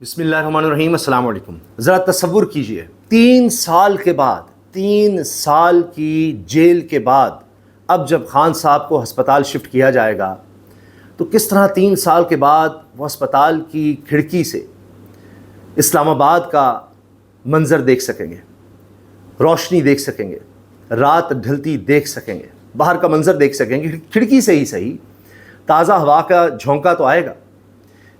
بسم اللہ الرحمن الرحیم، السلام علیکم۔ ذرا تصور کیجئے 3 سال کے بعد، 3 سال کی جیل کے بعد اب جب خان صاحب کو ہسپتال شفٹ کیا جائے گا تو کس طرح 3 سال کے بعد وہ ہسپتال کی کھڑکی سے اسلام آباد کا منظر دیکھ سکیں گے، روشنی دیکھ سکیں گے، رات ڈھلتی دیکھ سکیں گے، باہر کا منظر دیکھ سکیں گے، کھڑکی سے ہی صحیح تازہ ہوا کا جھونکا تو آئے گا۔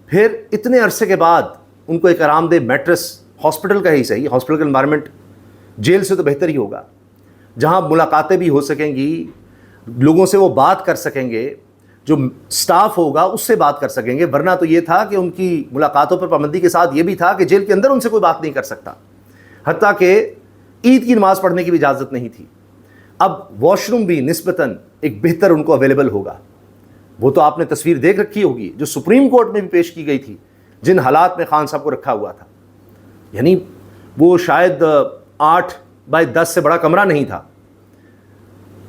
پھر اتنے عرصے کے بعد ان کو ایک آرام دہ میٹرس، ہاسپٹل کا ہی صحیح، ہاسپٹل کا انوائرمنٹ جیل سے تو بہتر ہی ہوگا، جہاں ملاقاتیں بھی ہو سکیں گی، لوگوں سے وہ بات کر سکیں گے، جو سٹاف ہوگا اس سے بات کر سکیں گے۔ ورنہ تو یہ تھا کہ ان کی ملاقاتوں پر پابندی کے ساتھ یہ بھی تھا کہ جیل کے اندر ان سے کوئی بات نہیں کر سکتا، حتیٰ کہ عید کی نماز پڑھنے کی بھی اجازت نہیں تھی۔ اب واش روم بھی نسبتاً ایک بہتر ان کو اویلیبل ہوگا۔ وہ تو آپ نے تصویر دیکھ رکھی ہوگی جو سپریم کورٹ میں بھی پیش کی گئی تھی، جن حالات میں خان صاحب کو رکھا ہوا تھا، یعنی وہ شاید 8 بائی 10 سے بڑا کمرہ نہیں تھا،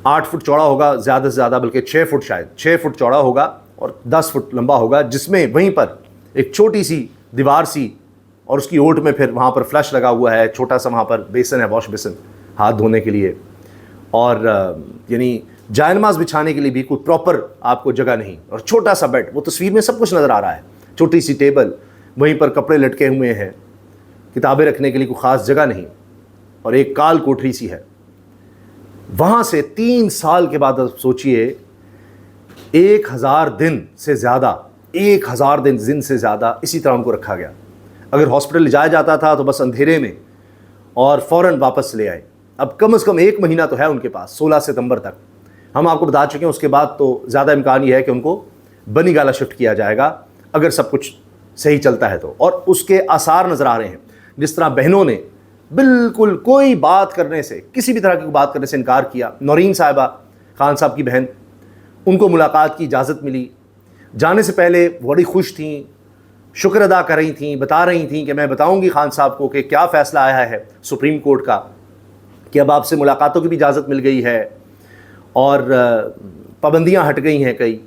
8 فٹ چوڑا ہوگا زیادہ سے زیادہ، بلکہ 6 فٹ، شاید 6 فٹ چوڑا ہوگا اور 10 فٹ لمبا ہوگا، جس میں وہیں پر ایک چھوٹی سی دیوار سی اور اس کی اوٹ میں پھر وہاں پر فلش لگا ہوا ہے، چھوٹا سا وہاں پر بیسن ہے، واش بیسن ہاتھ دھونے کے لیے، اور یعنی جائے نماز بچھانے کے لیے بھی کوئی پراپر آپ کو جگہ نہیں، اور چھوٹا سا بیڈ، وہ تصویر میں سب کچھ نظر آ رہا ہے، چھوٹی سی ٹیبل، وہیں پر کپڑے لٹکے ہوئے ہیں، کتابیں رکھنے کے لیے کوئی خاص جگہ نہیں، اور ایک کال کوٹری سی ہے۔ وہاں سے 3 سال کے بعد اب سوچئے 1000 دن سے زیادہ، 1000 دن سے زیادہ اسی طرح ان کو رکھا گیا۔ اگر ہاسپٹل لے جایا جاتا تھا تو بس اندھیرے میں اور فوراً واپس لے آئے۔ اب کم از کم 1 مہینہ تو ہے ان کے پاس، 16 ستمبر تک ہم آپ کو بتا چکے ہیں۔ اس کے بعد تو زیادہ امکان یہ ہے کہ ان کو بنی گالہ شفٹ کیا جائے گا اگر سب کچھ صحیح چلتا ہے تو، اور اس کے آثار نظر آ رہے ہیں۔ جس طرح بہنوں نے بالکل کوئی بات کرنے سے، کسی بھی طرح کی بات کرنے سے انکار کیا۔ نورین صاحبہ، خان صاحب کی بہن، ان کو ملاقات کی اجازت ملی، جانے سے پہلے بڑی خوش تھیں، شکر ادا کر رہی تھیں، بتا رہی تھیں کہ میں بتاؤں گی خان صاحب کو کہ کیا فیصلہ آیا ہے سپریم کورٹ کا، کہ اب آپ سے ملاقاتوں کی بھی اجازت مل گئی ہے اور پابندیاں ہٹ گئی ہیں کئی،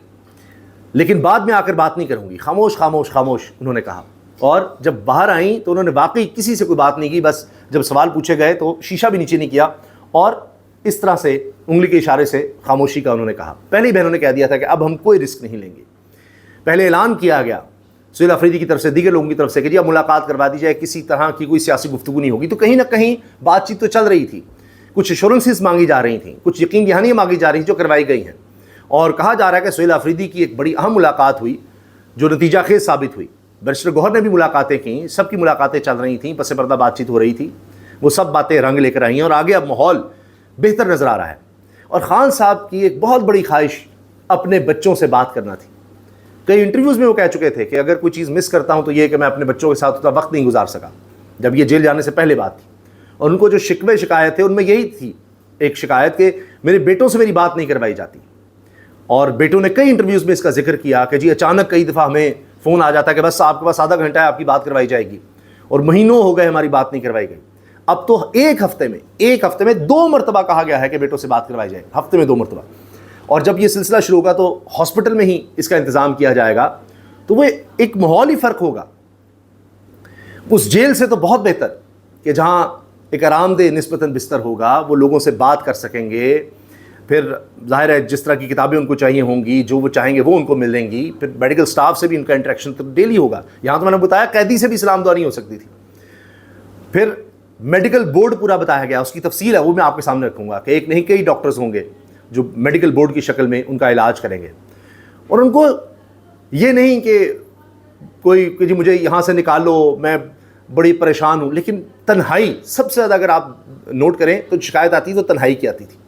لیکن بعد میں آ کر بات نہیں کروں گی، خاموش خاموش خاموش انہوں نے کہا۔ اور جب باہر آئیں تو انہوں نے واقعی کسی سے کوئی بات نہیں کی، بس جب سوال پوچھے گئے تو شیشہ بھی نیچے نہیں کیا، اور اس طرح سے انگلی کے اشارے سے خاموشی کا انہوں نے کہا۔ پہلے ہی بہنوں نے کہہ دیا تھا کہ اب ہم کوئی رسک نہیں لیں گے۔ پہلے اعلان کیا گیا سہیل آفریدی کی طرف سے، دیگر لوگوں کی طرف سے، کہ جی اب ملاقات کروا دی جائے، کسی طرح کی کوئی سیاسی گفتگو نہیں ہوگی۔ تو کہیں نہ کہیں بات چیت تو چل رہی تھی، کچھ ایشورنسز مانگی جا رہی تھیں، کچھ یقین دہانیاں مانگی جا رہی ہیں جو کروائی گئی ہیں، اور کہا جا رہا ہے کہ سہیل آفریدی کی ایک بڑی اہم ملاقات ہوئی جو نتیجہ خیز ثابت ہوئی۔ بیرسٹر گوہر نے بھی ملاقاتیں کیں، سب کی ملاقاتیں چل رہی تھیں، پس پردہ بات چیت ہو رہی تھی، وہ سب باتیں رنگ لے کر آئی ہیں، اور آگے اب ماحول بہتر نظر آ رہا ہے۔ اور خان صاحب کی ایک بہت بڑی خواہش اپنے بچوں سے بات کرنا تھی۔ کئی انٹرویوز میں وہ کہہ چکے تھے کہ اگر کوئی چیز مس کرتا ہوں تو یہ کہ میں اپنے بچوں کے ساتھ اتنا وقت نہیں گزار سکا، جب یہ جیل جانے سے پہلے بات تھی۔ اور ان کو جو شکوے شکایت تھے ان میں یہی تھی ایک شکایت کہ میرے بیٹوں سے میری بات نہیں کروائی جاتی، اور بیٹوں نے کئی انٹرویوز میں اس کا ذکر کیا کہ جی اچانک کئی دفعہ ہمیں فون آ جاتا ہے کہ بس آپ کے پاس آدھا گھنٹہ ہے، آپ کی بات کروائی جائے گی، اور مہینوں ہو گئے ہماری بات نہیں کروائی گئی۔ اب تو ایک ہفتے میں 2 مرتبہ کہا گیا ہے کہ بیٹوں سے بات کروائی جائے، ہفتے میں 2 مرتبہ۔ اور جب یہ سلسلہ شروع ہوگا تو ہاسپٹل میں ہی اس کا انتظام کیا جائے گا، تو وہ ایک ماحولی فرق ہوگا اس جیل سے تو بہت بہتر، کہ جہاں ایک آرام دہ نسبتاً بستر ہوگا، وہ لوگوں سے بات کر سکیں گے، پھر ظاہر ہے جس طرح کی کتابیں ان کو چاہیے ہوں گی، جو وہ چاہیں گے وہ ان کو ملیں گی، پھر میڈیکل سٹاف سے بھی ان کا انٹریکشن تو ڈیلی ہوگا۔ یہاں تو میں نے بتایا قیدی سے بھی سلام دعا نہیں ہو سکتی تھی۔ پھر میڈیکل بورڈ پورا بتایا گیا، اس کی تفصیل ہے وہ میں آپ کے سامنے رکھوں گا، کہ ایک نہیں کئی ڈاکٹرز ہوں گے جو میڈیکل بورڈ کی شکل میں ان کا علاج کریں گے، اور ان کو یہ نہیں کہ کوئی کہ جی مجھے یہاں سے نکال لو، میں بڑی پریشان ہوں، لیکن تنہائی سب سے زیادہ اگر آپ نوٹ کریں تو شکایت آتی تو تنہائی کی آتی تھی۔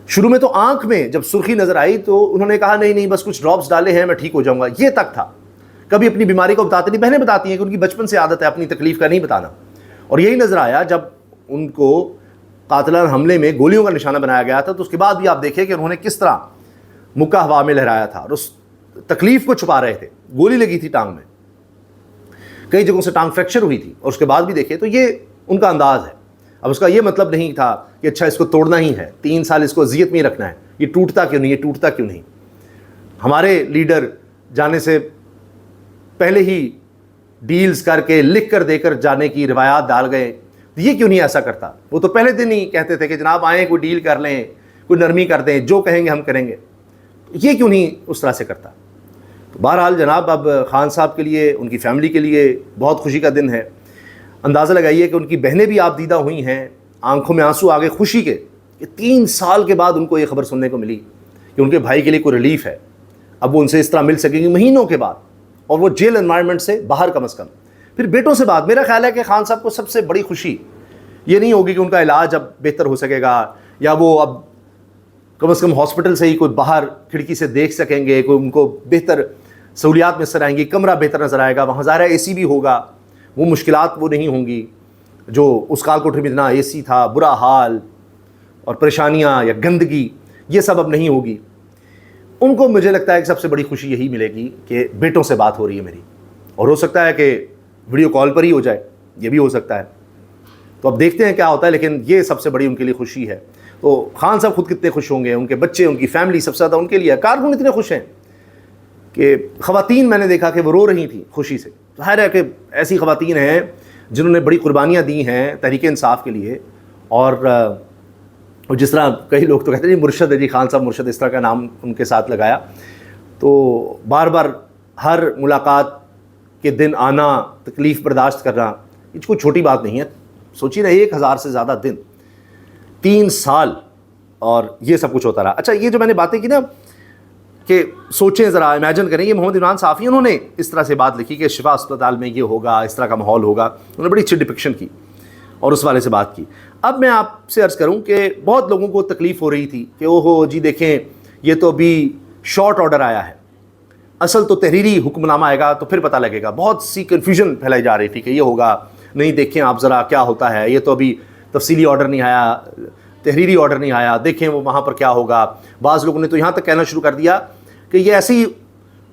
شروع میں تو آنکھ میں جب سرخی نظر آئی تو انہوں نے کہا نہیں بس کچھ ڈراپس ڈالے ہیں میں ٹھیک ہو جاؤں گا، یہ تک تھا۔ کبھی اپنی بیماری کو بتاتے نہیں، بہنیں بتاتی ہیں کہ ان کی بچپن سے عادت ہے اپنی تکلیف کا نہیں بتانا، اور یہی نظر آیا جب ان کو قاتلانہ حملے میں گولیوں کا نشانہ بنایا گیا تھا، تو اس کے بعد بھی آپ دیکھیں کہ انہوں نے کس طرح مکہ ہوا میں لہرایا تھا، اور اس تکلیف کو چھپا رہے تھے۔ گولی لگی تھی ٹانگ میں، کئی جگہوں سے ٹانگ فریکچر ہوئی تھی، اور اس کے بعد بھی دیکھیں تو یہ ان کا انداز ہے۔ اب اس کا یہ مطلب نہیں تھا کہ اچھا اس کو توڑنا ہی ہے، 3 سال اس کو اذیت میں ہی رکھنا ہے، یہ ٹوٹتا کیوں نہیں، یہ ٹوٹتا کیوں نہیں۔ ہمارے لیڈر جانے سے پہلے ہی ڈیلز کر کے لکھ کر دے کر جانے کی روایات ڈال گئے. یہ کیوں نہیں ایسا کرتا؟ وہ تو پہلے دن ہی کہتے تھے کہ جناب آئیں کوئی ڈیل کر لیں, کوئی نرمی کر دیں, جو کہیں گے ہم کریں گے. یہ کیوں نہیں اس طرح سے کرتا؟ تو بہرحال جناب اب خان صاحب کے لیے, ان کی فیملی کے لیے بہت خوشی کا دن ہے. اندازہ لگائیے کہ ان کی بہنیں بھی آپ دیدہ ہوئی ہیں, آنکھوں میں آنسو آ گئے خوشی کے کہ 3 سال کے بعد ان کو یہ خبر سننے کو ملی کہ ان کے بھائی کے لیے کوئی ریلیف ہے. اب وہ ان سے اس طرح مل سکیں گے مہینوں کے بعد, اور وہ جیل انوائرمنٹ سے باہر کم از کم. پھر بیٹوں سے بات, میرا خیال ہے کہ خان صاحب کو سب سے بڑی خوشی یہ نہیں ہوگی کہ ان کا علاج اب بہتر ہو سکے گا, یا وہ اب کم از کم ہاسپٹل سے ہی کوئی باہر کھڑکی سے دیکھ سکیں گے, کوئی ان کو بہتر سہولیات میسر آئیں گی, کمرہ بہتر نظر آئے گا, وہاں ظاہر اے سی بھی ہوگا, وہ مشکلات وہ نہیں ہوں گی جو اس کال کوٹری میں اتنا اے سی تھا, برا حال اور پریشانیاں یا گندگی, یہ سب اب نہیں ہوگی. ان کو مجھے لگتا ہے کہ سب سے بڑی خوشی یہی ملے گی کہ بیٹوں سے بات ہو رہی ہے میری, اور ہو سکتا ہے کہ ویڈیو کال پر ہی ہو جائے, یہ بھی ہو سکتا ہے. تو اب دیکھتے ہیں کیا ہوتا ہے, لیکن یہ سب سے بڑی ان کے لیے خوشی ہے. تو خان صاحب خود کتنے خوش ہوں گے, ان کے بچے, ان کی فیملی سب سے زیادہ ان کے لیے. کارکن اتنے خوش ہیں کہ خواتین میں نے دیکھا کہ وہ رو رہی تھیں خوشی سے. ظاہر ہے کہ ایسی خواتین ہیں جنہوں نے بڑی قربانیاں دی ہیں تحریک انصاف کے لیے, اور جس طرح کئی لوگ تو کہتے ہیں جی مرشد ہے, جی خان صاحب مرشد, اس طرح کا نام ان کے ساتھ لگایا. تو بار بار ہر ملاقات کے دن آنا, تکلیف برداشت کرنا, یہ کوئی چھوٹی بات نہیں ہے. سوچیے نا 1000 سے زیادہ دن, 3 سال, اور یہ سب کچھ ہوتا رہا. اچھا, یہ جو میں نے باتیں کی نا کہ سوچیں ذرا, امیجن کریں, یہ محمد عمران صافی انہوں نے اس طرح سے بات لکھی کہ شفا اسپتال میں یہ ہوگا, اس طرح کا ماحول ہوگا. انہوں نے بڑی اچھی ڈپکشن کی اور اس والے سے بات کی. اب میں آپ سے عرض کروں کہ بہت لوگوں کو تکلیف ہو رہی تھی کہ اوہو جی دیکھیں یہ تو ابھی شارٹ آرڈر آیا ہے, اصل تو تحریری حکم نامہ آئے گا تو پھر پتہ لگے گا. بہت سی کنفیوژن پھیلائی جا رہی تھی کہ یہ ہوگا, نہیں دیکھیں آپ ذرا کیا ہوتا ہے, یہ تو ابھی تفصیلی آرڈر نہیں آیا, تحریری آرڈر نہیں آیا, دیکھیں وہ وہاں پر کیا ہوگا. بعض لوگوں نے تو یہاں تک کہنا شروع کر دیا کہ یہ ایسی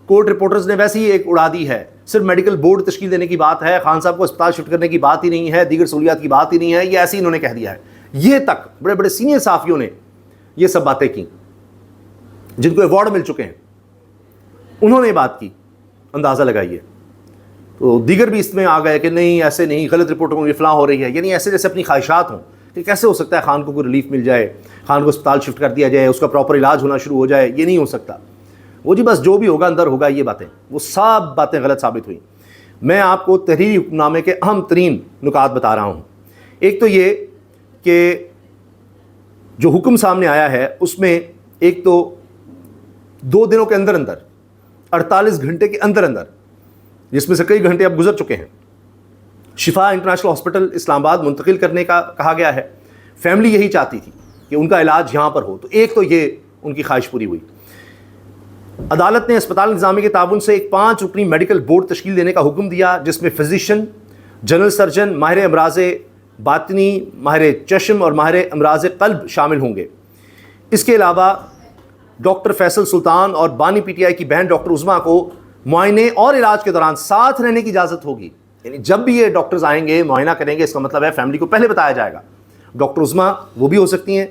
کورٹ رپورٹرز نے ویسے ہی ایک اڑا دی ہے, صرف میڈیکل بورڈ تشکیل دینے کی بات ہے, خان صاحب کو اسپتال شفٹ کرنے کی بات ہی نہیں ہے, دیگر سہولیات کی بات ہی نہیں ہے, یہ ایسے ہی انہوں نے کہہ دیا ہے. یہ تک بڑے بڑے سینئر صحافیوں نے یہ سب باتیں کی, جن کو ایوارڈ مل چکے ہیں, انہوں نے بات کی. اندازہ لگائیے. تو دیگر بھی اس میں آ گئے کہ نہیں ایسے نہیں, غلط رپورٹوں میں فلاں ہو رہی ہے, یعنی ایسے جیسے اپنی خواہشات ہوں کہ کیسے ہو سکتا ہے خان کو کوئی ریلیف مل جائے, خان کو اسپتال شفٹ کر دیا جائے, اس کا پراپر علاج ہونا شروع ہو جائے. یہ نہیں ہو سکتا. وہ جی بس جو بھی ہوگا اندر ہوگا. یہ باتیں, وہ سب باتیں غلط ثابت ہوئیں. میں آپ کو تحریری حکم نامے کے اہم ترین نکات بتا رہا ہوں. ایک تو یہ کہ جو حکم سامنے آیا ہے اس میں ایک تو 2 دنوں کے اندر اندر, 48 گھنٹے کے اندر اندر, جس میں سے کئی گھنٹے اب گزر چکے ہیں, شفا انٹرنیشنل ہاسپٹل اسلام آباد منتقل کرنے کا کہا گیا ہے. فیملی یہی چاہتی تھی کہ ان کا علاج یہاں پر ہو, تو ایک تو یہ ان کی خواہش پوری ہوئی. عدالت نے اسپتال انتظامیہ کے تعاون سے ایک 5 رکنی میڈیکل بورڈ تشکیل دینے کا حکم دیا, جس میں فزیشین, جنرل سرجن, ماہر امراض باطنی, ماہر چشم اور ماہر امراض قلب شامل ہوں گے. اس کے علاوہ ڈاکٹر فیصل سلطان اور بانی پی ٹی آئی کی بہن ڈاکٹر عظمیٰ کو معائنے اور علاج کے دوران ساتھ رہنے کی اجازت ہوگی. یعنی جب بھی یہ ڈاکٹرز آئیں گے معائنہ کریں گے, اس کا مطلب ہے فیملی کو پہلے بتایا جائے گا. ڈاکٹر عظمیٰ وہ بھی ہو سکتی ہیں,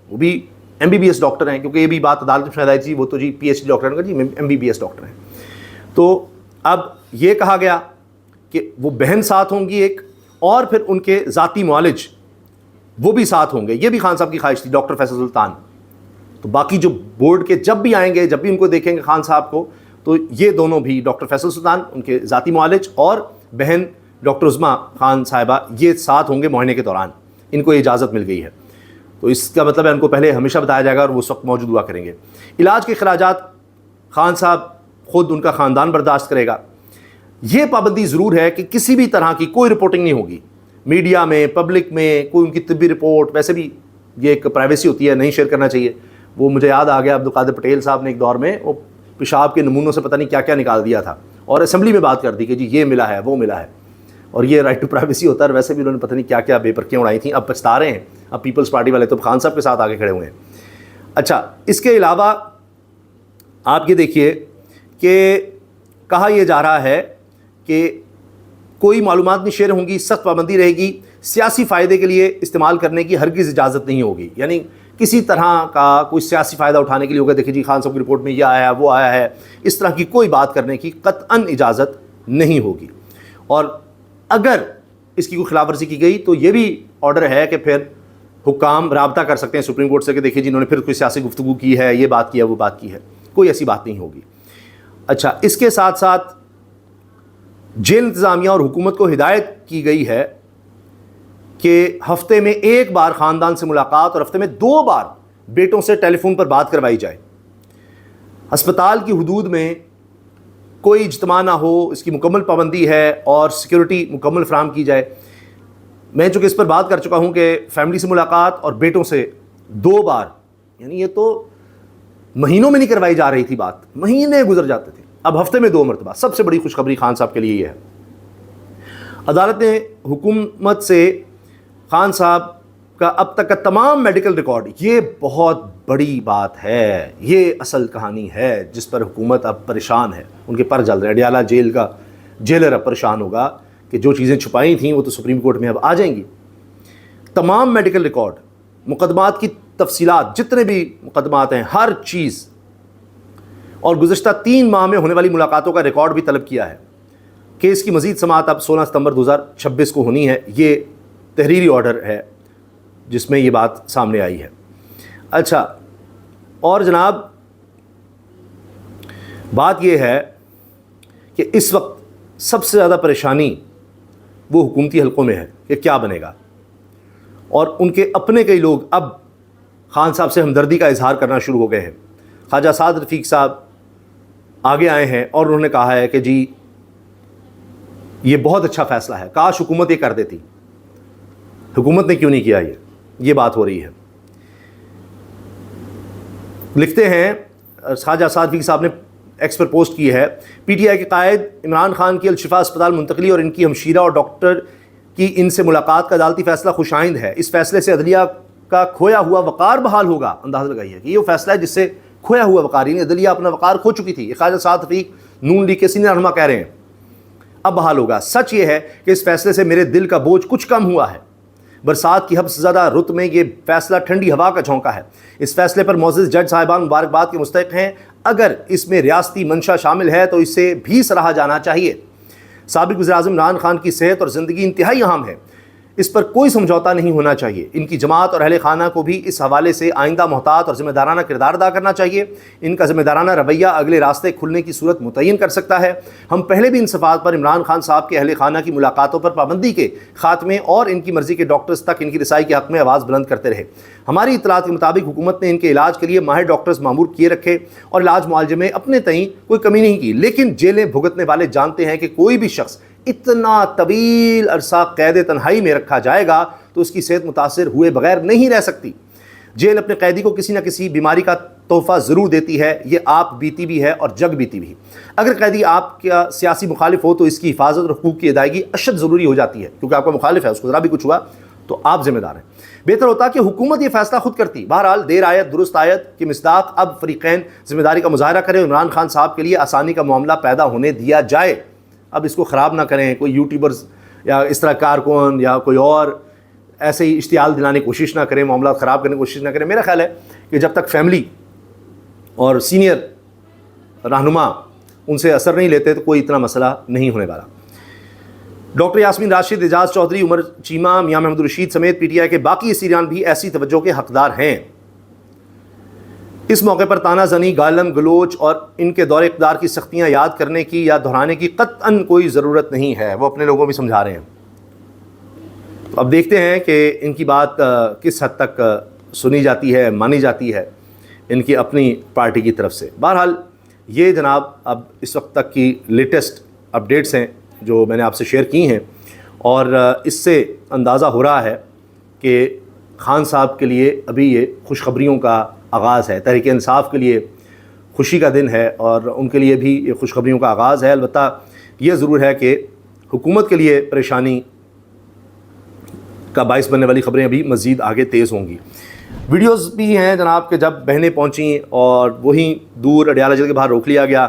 وہ بھی MBBS ڈاکٹر ہیں, کیونکہ یہ بھی بات عدالت میں شاید آئی تھی, وہ تو جی PhD ڈاکٹر ہیں, جی MBBS ڈاکٹر ہیں. تو اب یہ کہا گیا کہ وہ بہن ساتھ ہوں گی ایک, اور پھر ان کے ذاتی معالج وہ بھی ساتھ ہوں گے. یہ بھی خان صاحب کی خواہش تھی, ڈاکٹر فیصل سلطان. تو باقی جو بورڈ کے جب بھی آئیں گے, جب بھی ان کو دیکھیں گے خان صاحب کو, تو یہ دونوں بھی, ڈاکٹر فیصل سلطان ان کے ذاتی معالج اور بہن ڈاکٹر عظمیٰ خان صاحبہ, یہ ساتھ ہوں گے معائنے کے دوران. ان کو یہ اجازت مل گئی ہے. تو اس کا مطلب ہے ان کو پہلے ہمیشہ بتایا جائے گا اور وہ اس وقت موجود ہوا کریں گے. علاج کے اخراجات خان صاحب خود, ان کا خاندان برداشت کرے گا. یہ پابندی ضرور ہے کہ کسی بھی طرح کی کوئی رپورٹنگ نہیں ہوگی میڈیا میں, پبلک میں, کوئی ان کی طبی رپورٹ. ویسے بھی یہ ایک پرائیویسی ہوتی ہے, نہیں شیئر کرنا چاہیے. وہ مجھے یاد آ گیا, عبدالقادر پٹیل صاحب نے ایک دور میں وہ پیشاب کے نمونوں سے پتہ نہیں کیا کیا نکال دیا تھا, اور اسمبلی میں بات کر دی کہ جی یہ ملا ہے, وہ ملا ہے, اور یہ رائٹ ٹو پرائیویسی ہوتا ہے. اور ویسے بھی انہوں نے پتہ نہیں کیا کیا بے پرکیاں اڑائی تھیں. اب پچھتا رہے ہیں. اب پیپلز پارٹی والے تو خان صاحب کے ساتھ آگے کھڑے ہوئے ہیں. اچھا, اس کے علاوہ آپ یہ دیکھیے کہ کہا یہ جا رہا ہے کہ کوئی معلومات نہیں شیئر ہوں گی, سخت پابندی رہے گی, سیاسی فائدے کے لیے استعمال کرنے کی ہرگز اجازت نہیں ہوگی. یعنی کسی طرح کا کوئی سیاسی فائدہ اٹھانے کے لیے ہوگا, دیکھیں جی خان صاحب کی رپورٹ میں یہ آیا ہے, وہ آیا ہے, اس طرح کی کوئی بات کرنے کی قطعاً اجازت نہیں ہوگی. اور اگر اس کی کوئی خلاف ورزی کی گئی تو یہ بھی آرڈر ہے کہ پھر حکام رابطہ کر سکتے ہیں سپریم کورٹ سے کہ دیکھیے جنہوں نے پھر کوئی سیاسی گفتگو کی ہے، یہ بات کی ہے، وہ بات کی ہے، کوئی ایسی بات نہیں ہوگی۔ اچھا، اس کے ساتھ ساتھ جیل انتظامیہ اور حکومت کو ہدایت کی گئی ہے کہ ہفتے میں 1 بار خاندان سے ملاقات اور ہفتے میں 2 بار بیٹوں سے ٹیلی فون پر بات کروائی جائے۔ ہسپتال کی حدود میں کوئی اجتماع نہ ہو، اس کی مکمل پابندی ہے اور سیکیورٹی مکمل فراہم کی جائے۔ میں چونکہ اس پر بات کر چکا ہوں کہ فیملی سے ملاقات اور بیٹوں سے 2 بار، یعنی یہ تو مہینوں میں نہیں کروائی جا رہی تھی، بات مہینے گزر جاتے تھے، اب ہفتے میں 2 مرتبہ۔ سب سے بڑی خوشخبری خان صاحب کے لیے یہ ہے۔ عدالت نے حکومت سے خان صاحب کا اب تک کا تمام میڈیکل ریکارڈ، یہ بہت بڑی بات ہے، یہ اصل کہانی ہے جس پر حکومت اب پریشان ہے، ان کے پر جل رہے ہیں۔ اڈیالہ جیل کا جیلر اب پریشان ہوگا کہ جو چیزیں چھپائی تھیں وہ تو سپریم کورٹ میں اب آ جائیں گی۔ تمام میڈیکل ریکارڈ، مقدمات کی تفصیلات، جتنے بھی مقدمات ہیں، ہر چیز، اور گزشتہ 3 ماہ میں ہونے والی ملاقاتوں کا ریکارڈ بھی طلب کیا ہے۔ کیس کی مزید سماعت اب 16 ستمبر 2026 کو ہونی ہے۔ یہ تحریری آرڈر ہے جس میں یہ بات سامنے آئی ہے۔ اچھا، اور جناب بات یہ ہے کہ اس وقت سب سے زیادہ پریشانی وہ حکومتی حلقوں میں ہے کہ کیا بنے گا، اور ان کے اپنے کئی لوگ اب خان صاحب سے ہمدردی کا اظہار کرنا شروع ہو گئے ہیں۔ خواجہ سعد رفیق صاحب آگے آئے ہیں اور انہوں نے کہا ہے کہ جی یہ بہت اچھا فیصلہ ہے، کاش حکومت یہ کر دیتی، حکومت نے کیوں نہیں کیا، یہ بات ہو رہی ہے۔ لکھتے ہیں خواجہ سعد رفیق صاحب نے ایکس پر پوسٹ کی ہے، پی ٹی آئی کے قائد عمران خان کی الشفا اسپتال منتقلی اور ان کی ہمشیرہ اور ڈاکٹر کی ان سے ملاقات کا عدالتی فیصلہ خوش آئند ہے۔ اس فیصلے سے عدلیہ کا کھویا ہوا وقار بحال ہوگا۔ اندازہ لگائیے کہ یہ وہ فیصلہ ہے جس سے کھویا ہوا وقار، یعنی عدلیہ اپنا وقار کھو چکی تھی، یہ خواجہ سعد رفیق نون لیگ کے سینئر رہنما کہہ رہے ہیں، اب بحال ہوگا۔ سچ یہ ہے کہ اس فیصلے سے میرے دل کا بوجھ کچھ کم ہوا ہے۔ برسات کی حبس زدہ رت میں یہ فیصلہ ٹھنڈی ہوا کا جھونکا ہے۔ اس فیصلے پر معزز جج صاحبان مبارکباد کے مستحق ہیں۔ اگر اس میں ریاستی منشا شامل ہے تو اسے بھی سراہا جانا چاہیے۔ سابق وزیر اعظم عمران خان کی صحت اور زندگی انتہائی اہم ہے، اس پر کوئی سمجھوتہ نہیں ہونا چاہیے۔ ان کی جماعت اور اہل خانہ کو بھی اس حوالے سے آئندہ محتاط اور ذمہ دارانہ کردار ادا کرنا چاہیے۔ ان کا ذمہ دارانہ رویہ اگلے راستے کھلنے کی صورت متعین کر سکتا ہے۔ ہم پہلے بھی ان صفحات پر عمران خان صاحب کے اہل خانہ کی ملاقاتوں پر پابندی کے خاتمے اور ان کی مرضی کے ڈاکٹرز تک ان کی رسائی کے حق میں آواز بلند کرتے رہے۔ ہماری اطلاعات کے مطابق حکومت نے ان کے علاج کے لیے ماہر ڈاکٹرز مامور کیے رکھے اور علاج معالجے میں اپنے تئیں کوئی کمی نہیں کی، لیکن جیلیں بھگتنے والے جانتے ہیں کہ کوئی بھی شخص اتنا طویل عرصہ قید تنہائی میں رکھا جائے گا تو اس کی صحت متاثر ہوئے بغیر نہیں رہ سکتی۔ جیل اپنے قیدی کو کسی نہ کسی بیماری کا تحفہ ضرور دیتی ہے، یہ آپ بیتی بھی ہے اور جگ بیتی بھی۔ اگر قیدی آپ کا سیاسی مخالف ہو تو اس کی حفاظت اور حقوق کی ادائیگی اشد ضروری ہو جاتی ہے، کیونکہ آپ کا مخالف ہے، اس کو ذرا بھی کچھ ہوا تو آپ ذمہ دار ہیں۔ بہتر ہوتا کہ حکومت یہ فیصلہ خود کرتی۔ بہرحال دیر آیت درست آیت کی مصداق اب فریقین ذمہ داری کا مظاہرہ کریں، عمران خان صاحب کے لیے آسانی کا معاملہ پیدا ہونے دیا جائے۔ اب اس کو خراب نہ کریں، کوئی یوٹیوبرز یا اس طرح کارکن یا کوئی اور ایسے ہی اشتعال دلانے کی کوشش نہ کریں، معاملات خراب کرنے کی کوشش نہ کریں۔ میرا خیال ہے کہ جب تک فیملی اور سینئر رہنما ان سے اثر نہیں لیتے تو کوئی اتنا مسئلہ نہیں ہونے والا۔ ڈاکٹر یاسمین راشد، اعجاز چودھری، عمر چیمہ، میاں محمد الرشید سمیت پی ٹی آئی کے باقی اسیران بھی ایسی توجہ کے حقدار ہیں۔ اس موقع پر تانا زنی، گالم گلوچ اور ان کے دور اقتدار کی سختیاں یاد کرنے کی یا دہرانے کی قطعاً کوئی ضرورت نہیں ہے، وہ اپنے لوگوں کو بھی سمجھا رہے ہیں۔ اب دیکھتے ہیں کہ ان کی بات کس حد تک سنی جاتی ہے، مانی جاتی ہے ان کی اپنی پارٹی کی طرف سے۔ بہرحال یہ جناب اب اس وقت تک کی لیٹسٹ اپڈیٹس ہیں جو میں نے آپ سے شیئر کی ہیں، اور اس سے اندازہ ہو رہا ہے کہ خان صاحب کے لیے ابھی یہ خوشخبریوں کا آغاز ہے، تحریک انصاف کے لیے خوشی کا دن ہے اور ان کے لیے بھی یہ خوشخبریوں کا آغاز ہے۔ البتہ یہ ضرور ہے کہ حکومت کے لیے پریشانی کا باعث بننے والی خبریں ابھی مزید آگے تیز ہوں گی۔ ویڈیوز بھی ہیں جناب کہ جب بہنیں پہنچیں اور وہیں دور اڈیالہ جیل کے باہر روک لیا گیا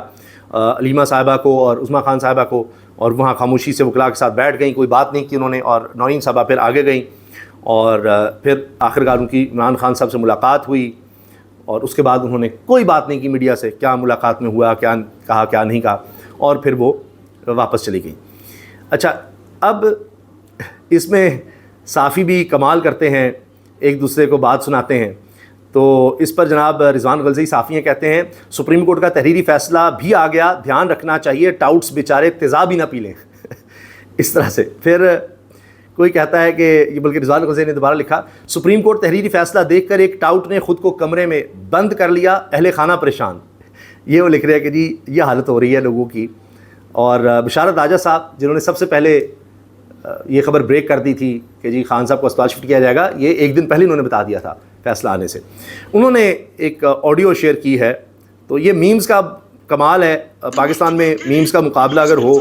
علیمہ صاحبہ کو اور عظمیٰ خان صاحبہ کو، اور وہاں خاموشی سے وکلاء کے ساتھ بیٹھ گئیں، کوئی بات نہیں کی انہوں نے، اور نورین صاحبہ پھر آگے گئیں اور پھر آخرکار ان کی عمران خان صاحب سے ملاقات ہوئی، اور اس کے بعد انہوں نے کوئی بات نہیں کی میڈیا سے، کیا ملاقات میں ہوا، کیا کہا، کیا نہیں کہا، اور پھر وہ واپس چلی گئیں۔ اچھا اب اس میں صحافی بھی کمال کرتے ہیں، ایک دوسرے کو بات سناتے ہیں. تو اس پر جناب رضوان غلزی صحافی کہتے ہیں سپریم کورٹ کا تحریری فیصلہ بھی آ گیا، دھیان رکھنا چاہیے ٹاؤٹس بیچارے تیزاب ہی نہ پی لیں. اس طرح سے پھر کوئی کہتا ہے کہ یہ، بلکہ رضوان غلزی نے دوبارہ لکھا سپریم کورٹ تحریری فیصلہ دیکھ کر ایک ٹاؤٹ نے خود کو کمرے میں بند کر لیا، اہل خانہ پریشان. یہ وہ لکھ رہے ہیں کہ جی یہ حالت ہو رہی ہے لوگوں کی. اور بشارت راجہ صاحب جنہوں نے سب سے پہلے یہ خبر بریک کر دی تھی کہ جی خان صاحب کو اسپتال شفٹ کیا جائے گا، یہ ایک دن پہلے انہوں نے بتا دیا تھا فیصلہ آنے سے. انہوں نے ایک آڈیو شیئر کی ہے. تو یہ میمز کا کمال ہے. پاکستان میں میمز کا مقابلہ اگر ہو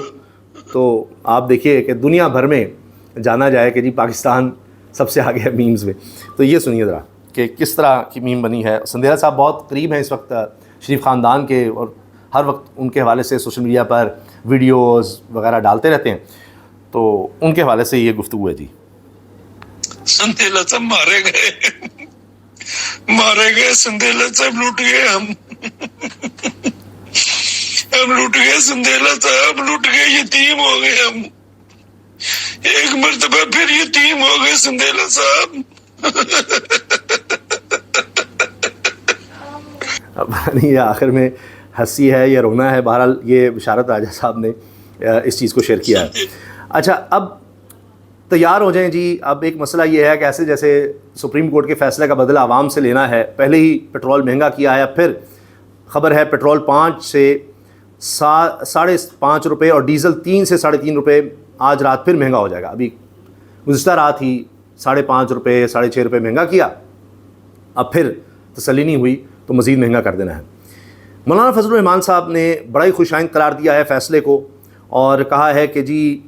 تو آپ دیکھیے کہ دنیا بھر میں جانا جائے کہ جی پاکستان سب سے آگے ہے میمز میں. تو یہ سنیے ذرا کہ کس طرح کی میم بنی ہے. سندھیلا صاحب بہت قریب ہیں اس وقت شریف خاندان کے، اور ہر وقت ان کے حوالے سے سوشل میڈیا پر ویڈیوز وغیرہ ڈالتے رہتے ہیں. تو ان کے حوالے سے یہ گفتگو ہے. جی سندھیلا صاحب مارے گئے سندھیلا صاحب لوٹ گئے، ہم لوٹ گئے، سندھیلا صاحب لوٹ گئے، یتیم ہو گئے ہم، ایک مرتبہ پھر یتیم ہو گئے سندھیلا صاحب. اب یہ آخر میں ہنسی ہے یا رونا ہے، بہرحال یہ بشارت راجہ صاحب نے اس چیز کو شیئر کیا ہے. اچھا اب تیار ہو جائیں جی. اب ایک مسئلہ یہ ہے کہ ایسے جیسے سپریم کورٹ کے فیصلے کا بدلہ عوام سے لینا ہے. پہلے ہی پیٹرول مہنگا کیا ہے، پھر خبر ہے پیٹرول 5 سے 5.5 روپے اور ڈیزل 3 سے 3.5 روپے آج رات پھر مہنگا ہو جائے گا. ابھی گزشتہ رات ہی 5.5 روپے 6.5 روپے مہنگا کیا، اب پھر تسلی نہیں ہوئی تو مزید مہنگا کر دینا ہے. مولانا فضل الرحمان صاحب نے بڑا ہی خوش آئند قرار دیا ہے فیصلے کو، اور کہا ہے کہ جی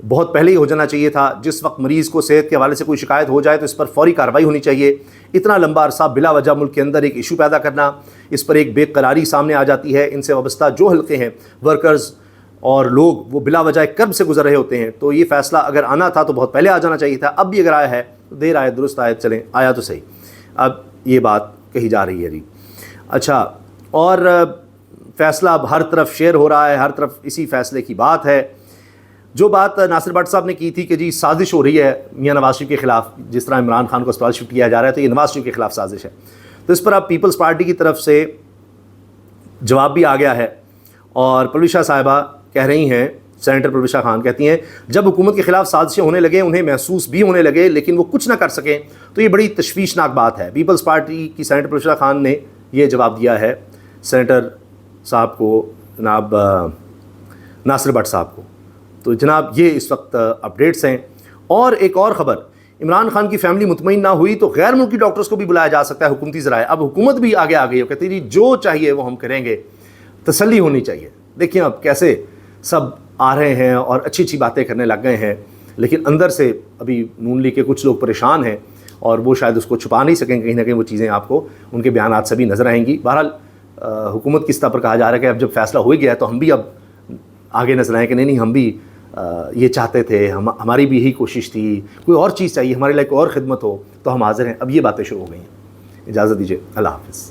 بہت پہلے ہی ہو جانا چاہیے تھا. جس وقت مریض کو صحت کے حوالے سے کوئی شکایت ہو جائے تو اس پر فوری کارروائی ہونی چاہیے. اتنا لمبا عرصہ بلا وجہ ملک کے اندر ایک ایشو پیدا کرنا، اس پر ایک بے قراری سامنے آ جاتی ہے. ان سے وابستہ جو حلقے ہیں، ورکرز اور لوگ، وہ بلا وجہ کرب سے گزر رہے ہوتے ہیں. تو یہ فیصلہ اگر آنا تھا تو بہت پہلے آ جانا چاہیے تھا. اب بھی اگر آیا ہے تو دیر آئے درست آئے، چلیں آیا تو صحیح. اب یہ بات کہی جا رہی ہے جی. اچھا، اور فیصلہ اب ہر طرف شیئر ہو رہا ہے، ہر طرف اسی فیصلے کی بات ہے. جو بات ناصر بٹ صاحب نے کی تھی کہ جی سازش ہو رہی ہے میاں نواز شریف کے خلاف، جس طرح عمران خان کو اسپتال شفٹ کیا جا رہا ہے تو یہ نواز شریف کے خلاف سازش ہے. تو اس پر اب پیپلز پارٹی کی طرف سے جواب بھی آ گیا ہے. اور پرویشا صاحبہ کہہ رہی ہیں، سینیٹر پرویشا خان کہتی ہیں جب حکومت کے خلاف سازشیں ہونے لگیں، انہیں محسوس بھی ہونے لگے لیکن وہ کچھ نہ کر سکیں، تو یہ بڑی تشویشناک بات ہے. پیپلز پارٹی کی سینیٹر پرویشا خان نے یہ جواب دیا ہے سینیٹر صاحب کو، جناب ناصر بٹ صاحب کو. تو جناب یہ اس وقت اپڈیٹس ہیں. اور ایک اور خبر، عمران خان کی فیملی مطمئن نہ ہوئی تو غیر ملکی ڈاکٹرز کو بھی بلایا جا سکتا ہے حکومتی ذرائع. اب حکومت بھی آگے آ گئی ہے، کہتی جی جو چاہیے وہ ہم کریں گے، تسلی ہونی چاہیے. دیکھیں اب کیسے سب آ رہے ہیں اور اچھی اچھی باتیں کرنے لگ گئے ہیں، لیکن اندر سے ابھی نون لیگ کے کچھ لوگ پریشان ہیں اور وہ شاید اس کو چھپا نہیں سکیں. کہیں نہ کہیں وہ چیزیں آپ کو ان کے بیانات سے بھی نظر آئیں گی. بہرحال حکومت کی سطح پر کہا جا رہا ہے کہ اب جب فیصلہ ہو گیا ہے تو ہم بھی اب آگے نظر آئیں کہ نہیں ہم بھی یہ چاہتے تھے، ہماری بھی یہی کوشش تھی، کوئی اور چیز چاہیے ہمارے لیے، کوئی اور خدمت ہو تو ہم حاضر ہیں. اب یہ باتیں شروع ہو گئی ہیں. اجازت دیجیے، اللہ حافظ.